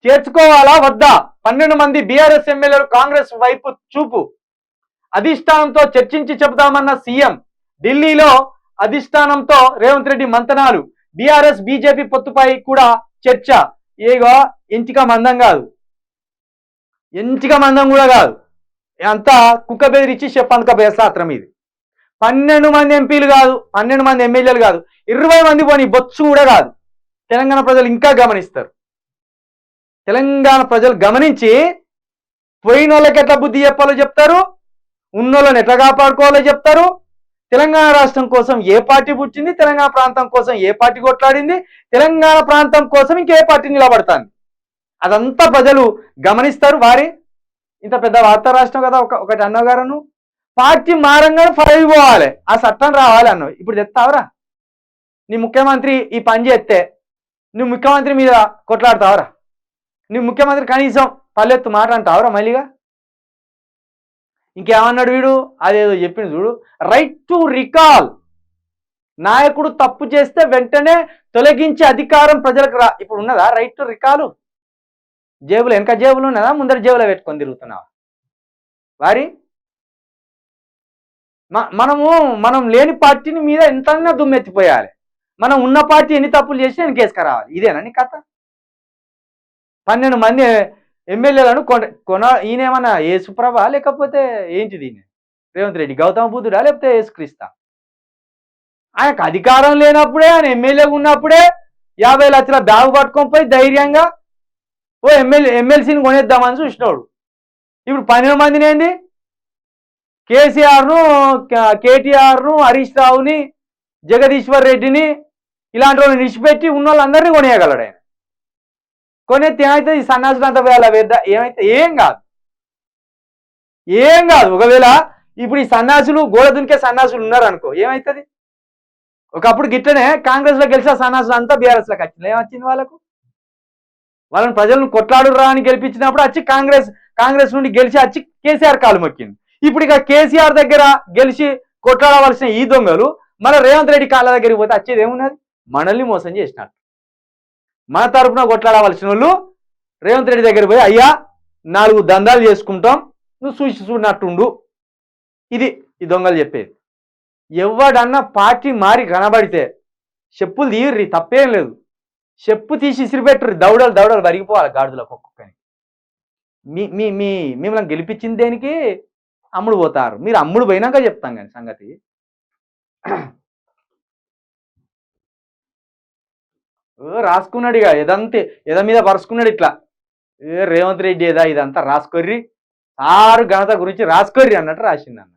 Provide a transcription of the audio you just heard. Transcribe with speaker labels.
Speaker 1: చేర్చుకోవాలా వద్దా? 12 మంది బీఆర్ఎస్ ఎమ్మెల్యేలు కాంగ్రెస్ వైపు చూపు. అధిష్టానంతో చర్చించి చెబుతామన్న సీఎం. ఢిల్లీలో అధిష్టానంతో రేవంత్ రెడ్డి మంతనాలు. బీఆర్ఎస్ బీజేపీ పొత్తుపై కూడా చర్చ. ఏగో ఎంచిక మందం కాదు, ఎంచిక మందం కూడా కాదు, అంతా కుక్క బెదిరించి చెప్పందుక బేసాత్రం ఇది. 12 మంది ఎంపీలు కాదు, 12 మంది ఎమ్మెల్యేలు కాదు, 20 మంది పోని బొచ్చు కూడా కాదు. తెలంగాణ ప్రజలు ఇంకా గమనిస్తారు. తెలంగాణ ప్రజలు గమనించి పోయిన వాళ్ళకి ఎట్లా బుద్ధి చెప్పాలో చెప్తారు, ఉన్నోళ్ళని ఎట్లా కాపాడుకోవాలో చెప్తారు. తెలంగాణ రాష్ట్రం కోసం ఏ పార్టీ పుట్టింది, తెలంగాణ ప్రాంతం కోసం ఏ పార్టీ కొట్లాడింది, తెలంగాణ ప్రాంతం కోసం ఇంకే పార్టీ నిలబడతాంది, అదంతా ప్రజలు గమనిస్తారు. వారి ఇంత పెద్ద వార్తా రాష్ట్రం కదా, ఒకటి అన్నగారు పార్టీ మారంగానే ఫైవ్ పోవాలి, ఆ చట్టం రావాలి అన్నావు. ఇప్పుడు తెస్తావరా? నీ ముఖ్యమంత్రి ఈ పని చేస్తే నువ్వు ముఖ్యమంత్రి మీద కొట్లాడతావరా? నువ్వు ముఖ్యమంత్రి కనీసం పల్లెత్తు మాట అంటావరా మళ్ళీగా? ఇంకేమన్నాడు వీడు? అదేదో చెప్పింది చూడు, రైట్ టు రికాల్. నాయకుడు తప్పు చేస్తే వెంటనే తొలగించే అధికారం ప్రజలకు ఇప్పుడు ఉన్నదా రైట్ టు రికాలు? జేబులు వెనక జేబులు ఉన్నదా, ముందర జేబులో పెట్టుకొని తిరుగుతున్నావా? వారి మనం లేని పార్టీని మీద ఎంతైనా దుమ్మెత్తిపోయాలి. మనం ఉన్న పార్టీ ఎన్ని తప్పులు చేసి నేను కేసుకురావాలి. ఇదేనా నీ కథ? 12 మంది ఎమ్మెల్యేలను ఈయనేమన్నా యేసుప్రభ లేకపోతే ఏంటిది? రేవంత్ రెడ్డి గౌతమ బుద్ధుడా లేకపోతే యేసుక్రీస్తా? ఆయనకు అధికారం లేనప్పుడే, ఆయన ఎమ్మెల్యేగా ఉన్నప్పుడే 50 లక్షల బ్యాగు పట్టుకొని పోయి ధైర్యంగా ఓ ఎమ్మెల్సీని కొనేద్దామని చూసినోడు. ఇప్పుడు 12 మందిని ఏంది, కేసీఆర్ను, కేటీఆర్ను, హరీష్ రావుని, జగదీశ్వర్ రెడ్డిని ఇలాంటి వాళ్ళని విడిచిపెట్టి ఉన్న వాళ్ళందరినీ కొనేయగలడు ఆయన. కొనేస్తే ఏమైతే ఈ సన్నాసులు అంతా వేళ వేద్దా ఏమైతే ఏం కాదు, ఏం కాదు. ఒకవేళ ఇప్పుడు ఈ సన్నాసులు గోడ దునికే సన్నాసులు ఉన్నారు అనుకో, ఏమవుతుంది? ఒకప్పుడు గిట్టనే కాంగ్రెస్లో గెలిచిన సన్నాసులు అంతా బీఆర్ఎస్లోకి వచ్చింది. ఏమొచ్చింది వాళ్ళకు? వాళ్ళని ప్రజలను కొట్లాడు రాని గెలిపించినప్పుడు వచ్చి కాంగ్రెస్ నుండి గెలిచి వచ్చి కేసీఆర్ కాలు మొక్కింది. ఇప్పుడు ఇక కేసీఆర్ దగ్గర గెలిచి కొట్లాడవలసిన ఈ దొంగలు మన రేవంత్ రెడ్డి కాళ్ళ దగ్గరికి పోతే వచ్చేది ఏమున్నది? మనల్ని మోసం చేసినట్టు. మన తరపున కొట్లాడవలసిన వాళ్ళు రేవంత్ రెడ్డి దగ్గర పోయి అయ్యా 4 దందాలు చేసుకుంటాం, నువ్వు చూసినట్టుండు. ఇది ఈ దొంగలు చెప్పేది. ఎవడన్నా పార్టీ మారి కనబడితే చెప్పులు తీయర్రి, తప్పేం లేదు. చెప్పు తీసి ఇసిరిపెట్టరు, దౌడలు వరిగిపోవాలి గాడిదలకు ఒక్కొక్కని. మిమ్మల్ని గెలిపించింది దేనికి? అమ్ముడు పోతారు. మీరు అమ్ముడు పోయినాక చెప్తాం కానీ సంగతి. రాసుకున్నాడు ఇక ఎద మీద పరుచుకున్నాడు ఇట్లా. రేవంత్ రెడ్డి ఏదా ఇదంతా రాసుకోర్రి, సారు ఘనత గురించి రాసుకోర్రి అన్నట్టు రాసింది అన్న.